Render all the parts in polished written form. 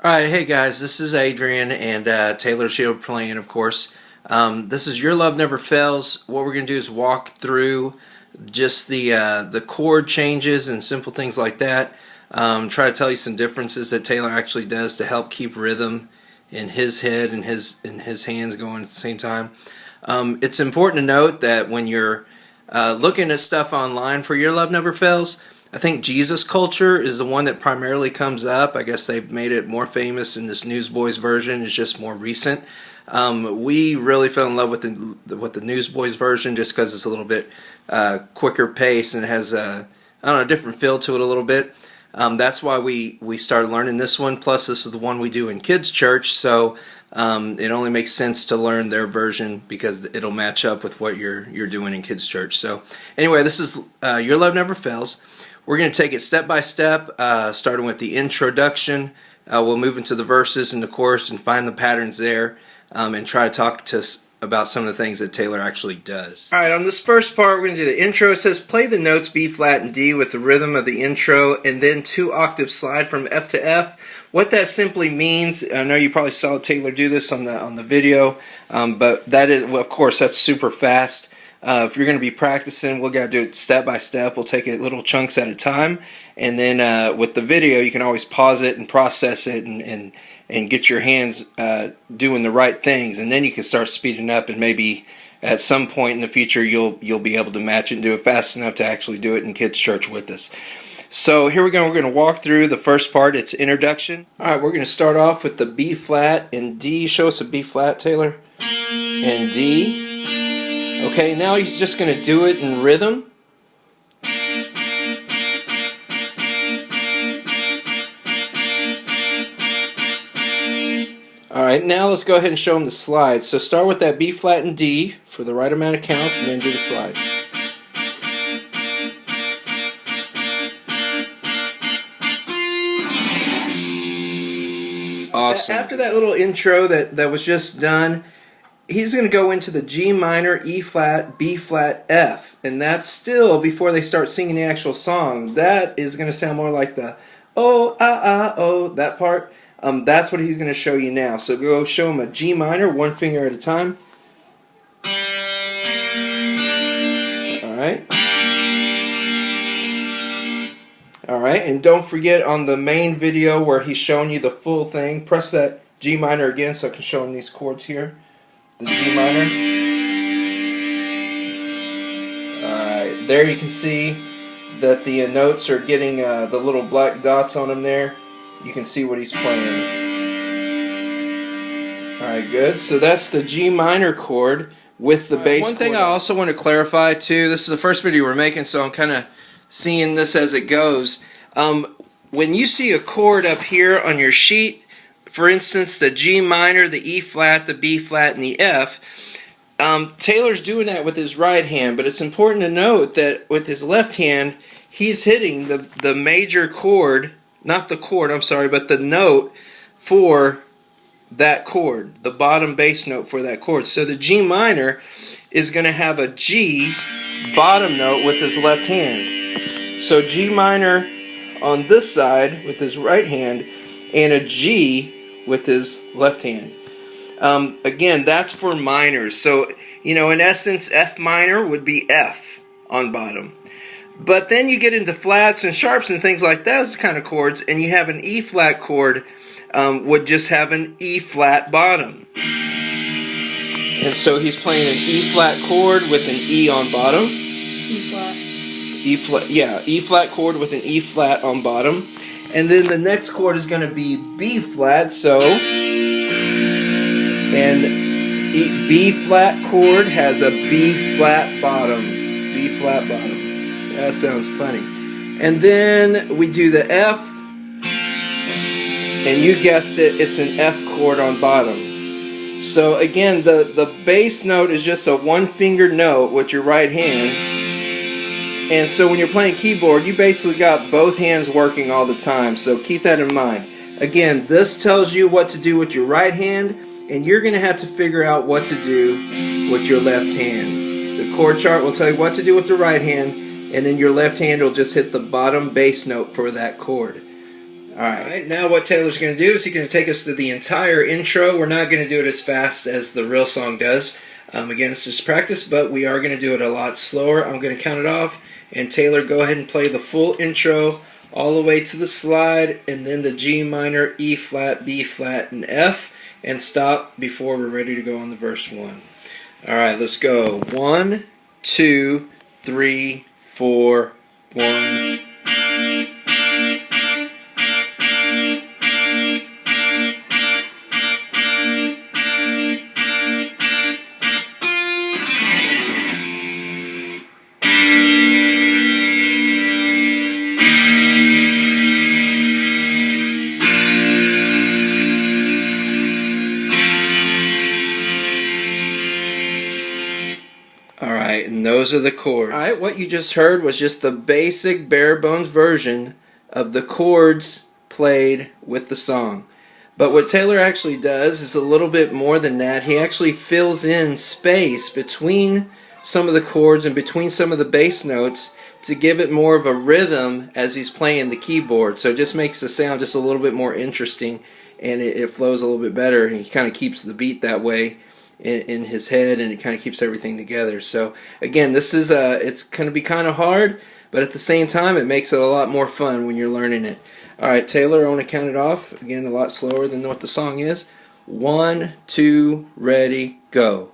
Alright, hey guys, this is Adrian and Taylor's here playing, of course. This is Your Love Never Fails. What we're going to do is walk through just the chord changes and simple things like that. Try to tell you some differences that Taylor actually does to help keep rhythm in his head and his hands going at the same time. It's important to note that when you're looking at stuff online for Your Love Never Fails, I think Jesus culture is the one that primarily comes up. I guess they've made it more famous in this Newsboys version. It's just more recent. We really fell in love with the Newsboys version just because it's a little bit quicker pace and it has I don't know, a different feel to it a little bit. That's why we started learning this one. Plus, this is the one we do in kids' church, so it only makes sense to learn their version because it'll match up with what you're doing in kids' church. So, anyway, this is Your Love Never Fails. We're going to take it step by step, starting with the introduction. We'll move into the verses and the chorus and find the patterns there, and try to talk to us about some of the things that Taylor actually does. Alright, on this first part, we're going to do the intro. It says, play the notes B flat and D with the rhythm of the intro, and then 2-octave slide from F to F. What that simply means, I know you probably saw Taylor do this on the video, but that is, well, of course, that's super fast. If you're going to be practicing, we'll got to do it step by step. We'll take it little chunks at a time, and then with the video, you can always pause it and process it and get your hands doing the right things, and then you can start speeding up, and maybe at some point in the future you'll be able to match it and do it fast enough to actually do it in kids' church with us. So here we go. We're going to walk through the first part. It's introduction. All right, we're going to start off with the B flat and D. Show us a B flat, Taylor. And D. Okay, now he's just going to do it in rhythm. Alright, now let's go ahead and show him the slide. So start with that B flat and D for the right amount of counts and then do the slide. Awesome. After that little intro that was just done, he's going to go into the G minor, E flat, B flat, F. And that's still before they start singing the actual song. That is going to sound more like the oh, ah, ah, oh, that part. That's what he's going to show you now. So go show him a G minor, one finger at a time. Alright. Alright, and don't forget on the main video where he's showing you the full thing, press that G minor again so I can show him these chords here. The G minor. Alright, there you can see that the notes are getting the little black dots on them there. You can see what he's playing. Alright, good. So that's the G minor chord with the bass chord. One thing I also want to clarify too, this is the first video we're making, so I'm kind of seeing this as it goes. When you see a chord up here on your sheet, for instance, the G minor, the E flat, the B flat, and the F, Taylor's doing that with his right hand, but it's important to note that with his left hand, he's hitting the major chord, not the chord, I'm sorry, but the note for that chord, the bottom bass note for that chord. So the G minor is going to have a G bottom note with his left hand. So G minor on this side with his right hand and a G with his left hand. Again, that's for minors. So, you know, in essence, F minor would be F on bottom. But then you get into flats and sharps and things like those kind of chords, and you have an E flat chord would just have an E flat bottom. And so he's playing an E flat chord with an E on bottom. E flat. E flat, yeah, E flat chord with an E flat on bottom. And then the next chord is going to be B flat, so, and B flat chord has a B flat bottom. B flat bottom. That sounds funny. And then we do the F, and you guessed it, it's an F chord on bottom. So again, the bass note is just a one-fingered note with your right hand. And so when you're playing keyboard, you basically got both hands working all the time. So keep that in mind. Again, this tells you what to do with your right hand, and you're going to have to figure out what to do with your left hand. The chord chart will tell you what to do with the right hand, and then your left hand will just hit the bottom bass note for that chord. Alright, now what Taylor's going to do is he's going to take us through the entire intro. We're not going to do it as fast as the real song does. Again, it's just practice, but we are going to do it a lot slower. I'm going to count it off, and Taylor, go ahead and play the full intro all the way to the slide, and then the G minor, E flat, B flat, and F, and stop before we're ready to go on the verse 1. Alright, let's go. 1, 2, 3, 4, 1. Alright, and those are the chords. Alright, what you just heard was just the basic bare bones version of the chords played with the song. But what Taylor actually does is a little bit more than that. He actually fills in space between some of the chords and between some of the bass notes to give it more of a rhythm as he's playing the keyboard. So it just makes the sound just a little bit more interesting, and it flows a little bit better, and he kind of keeps the beat that way in his head, and it kind of keeps everything together. So again, this is it's going to be kind of hard, but at the same time it makes it a lot more fun when you're learning it. Alright, Taylor, I want to count it off again a lot slower than what the song is. 1, 2, ready, go.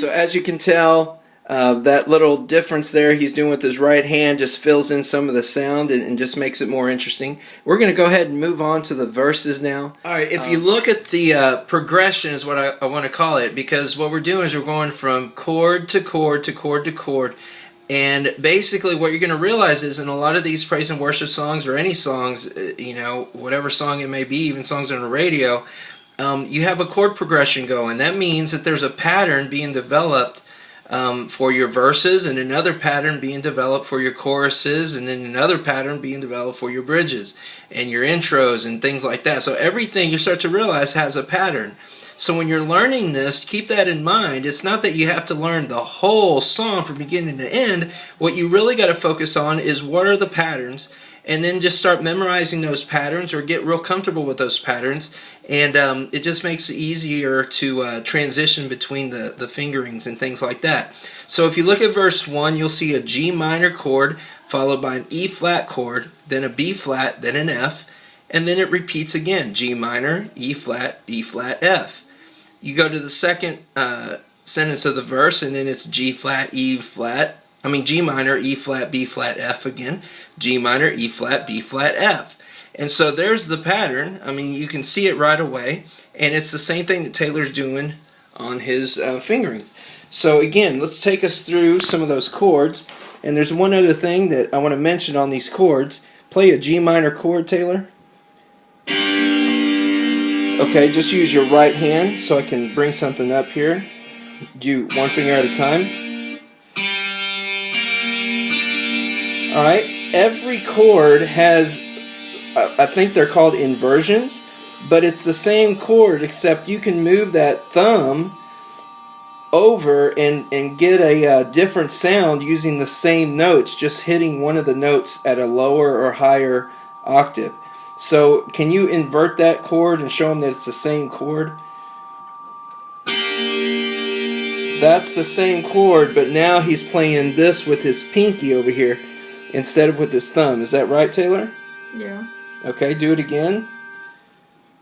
So as you can tell, that little difference there he's doing with his right hand just fills in some of the sound and just makes it more interesting. We're going to go ahead and move on to the verses now. Alright, if you look at the progression is what I want to call it, because what we're doing is we're going from chord to chord to chord to chord. And basically what you're going to realize is in a lot of these praise and worship songs, or any songs, you know, whatever song it may be, even songs on the radio, you have a chord progression going. That means that there's a pattern being developed for your verses, and another pattern being developed for your choruses, and then another pattern being developed for your bridges and your intros and things like that. So everything you start to realize has a pattern. So when you're learning this, keep that in mind. It's not that you have to learn the whole song from beginning to end. What you really got to focus on is what are the patterns, and then just start memorizing those patterns or get real comfortable with those patterns, and it just makes it easier to transition between the fingerings and things like that. So if you look at verse 1, you'll see a G minor chord followed by an E flat chord, then a B flat, then an F, and then it repeats again, G minor, E flat, B flat, F. You go to the second sentence of the verse, and then it's G flat, E flat, G minor, E flat, B flat, F again, G minor, E flat, B flat, F. And so there's the pattern. You can see it right away, and it's the same thing that Taylor's doing on his fingerings. So again, let's take us through some of those chords. And there's one other thing that I want to mention on these chords. Play a G minor chord, Taylor. Okay, just use your right hand so I can bring something up here. Do one finger at a time. Alright, every chord has, I think they're called inversions, but it's the same chord except you can move that thumb over and get a different sound using the same notes, just hitting one of the notes at a lower or higher octave. So can you invert that chord and show them that it's the same chord? That's the same chord, but now he's playing this with his pinky over here instead of with his thumb. Is that right, Taylor? Yeah. Okay, do it again.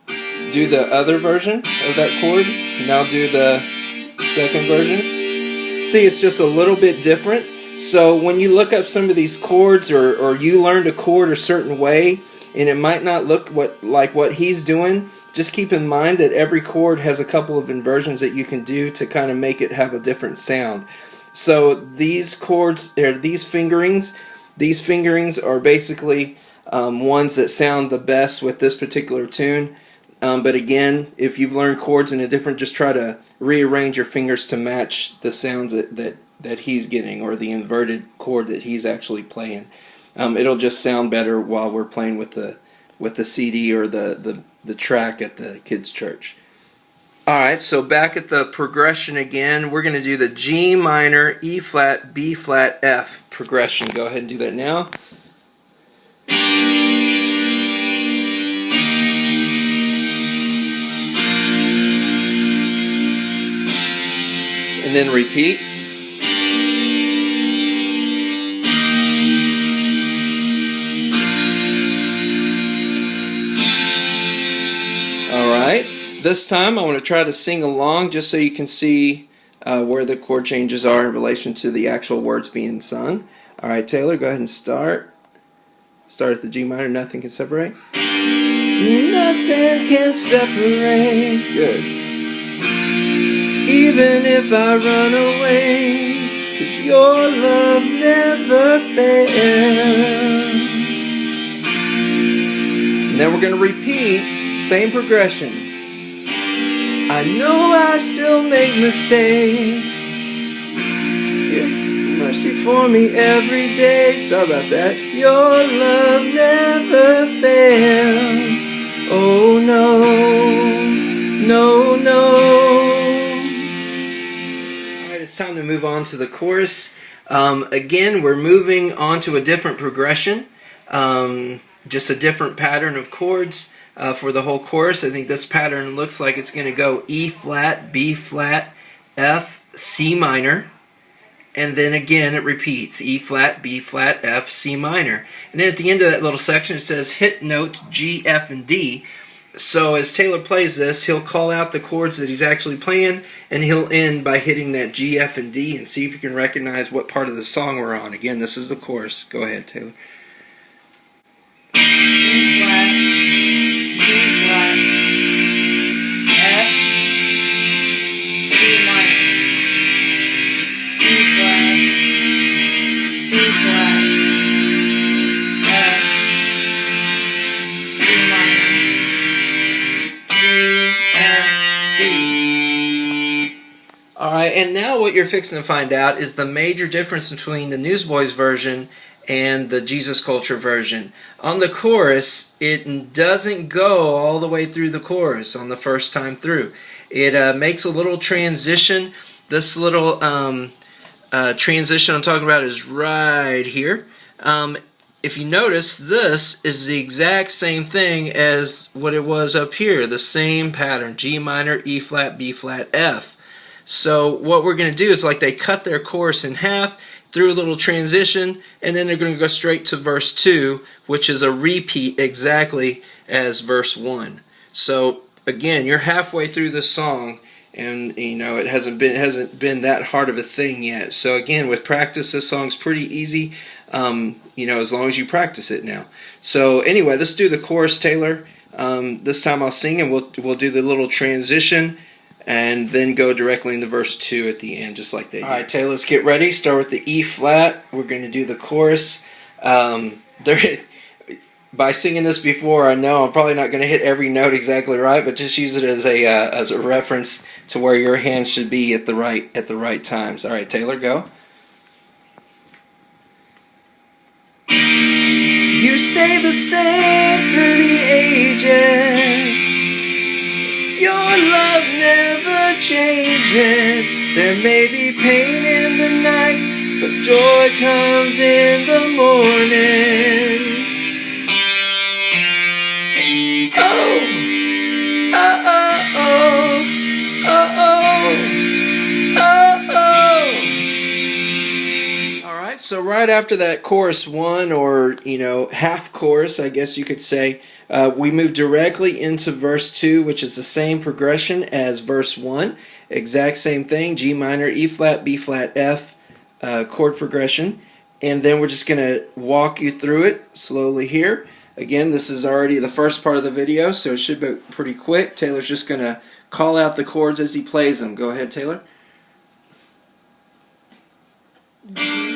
Do the other version of that chord. Now do the second version. See, it's just a little bit different. So when you look up some of these chords, or you learned a chord a certain way, and it might not look like what he's doing, just keep in mind that every chord has a couple of inversions that you can do to kind of make it have a different sound. So these chords, or these fingerings are basically ones that sound the best with this particular tune. But again, if you've learned chords in a different, just try to rearrange your fingers to match the sounds that that he's getting, or the inverted chord that he's actually playing. It'll just sound better while we're playing with the CD or the track at the kids' church. Alright, so back at the progression again, we're going to do the G minor, E flat, B flat, F progression. Go ahead and do that now. And then repeat. Alright, this time I want to try to sing along just so you can see where the chord changes are in relation to the actual words being sung. Alright, Taylor, go ahead and start. Start at the G minor, nothing can separate. Nothing can separate. Good. Even if I run away, 'cause your love never fails. And then we're going to repeat, same progression. I know I still make mistakes. You have mercy for me every day. Sorry about that. Your love never fails. Oh no, no, no. It's time to move on to the chorus. Again, we're moving on to a different progression, just a different pattern of chords for the whole chorus. I think this pattern looks like it's going to go E flat, B flat, F, C minor, and then again it repeats E flat, B flat, F, C minor. And then at the end of that little section it says hit notes G, F, and D. So as Taylor plays this, he'll call out the chords that he's actually playing, and he'll end by hitting that G, F, and D, and see if you can recognize what part of the song we're on. Again, this is the chorus. Go ahead, Taylor. E flat, B flat, F, C minor. E flat, B flat, F, C minor. Alright, and now what you're fixing to find out is the major difference between the Newsboys version and the Jesus Culture version. On the chorus, it doesn't go all the way through the chorus on the first time through. It makes a little transition. This little transition I'm talking about is right here. If you notice, this is the exact same thing as what it was up here, the same pattern, G minor, E flat, B flat, F. So what we're going to do is like they cut their chorus in half, through a little transition, and then they're going to go straight to verse 2, which is a repeat exactly as verse 1. So again, you're halfway through the song, and you know it hasn't been that hard of a thing yet. So again, with practice, this song's pretty easy. You know, as long as you practice it now. So anyway, let's do the chorus, Taylor. This time I'll sing, and we'll do the little transition, and then go directly into verse 2 at the end, just like they did. Alright, Taylor, let's get ready. Start with the E flat. We're going to do the chorus. By singing this before, I know I'm probably not going to hit every note exactly right, but just use it as a reference to where your hands should be at the right times. Alright, Taylor, go. You stay the same through the ages. Your love never changes. There may be pain in the night, but joy comes in the morning. Oh, oh, oh, oh, oh, oh, oh. All right, so right after that chorus 1, or half chorus, I guess you could say, we move directly into verse 2, which is the same progression as verse 1. Exact same thing, G minor, E flat, B flat, F chord progression. And then we're just going to walk you through it slowly here. Again, this is already the first part of the video, so it should be pretty quick. Taylor's just going to call out the chords as he plays them. Go ahead, Taylor. G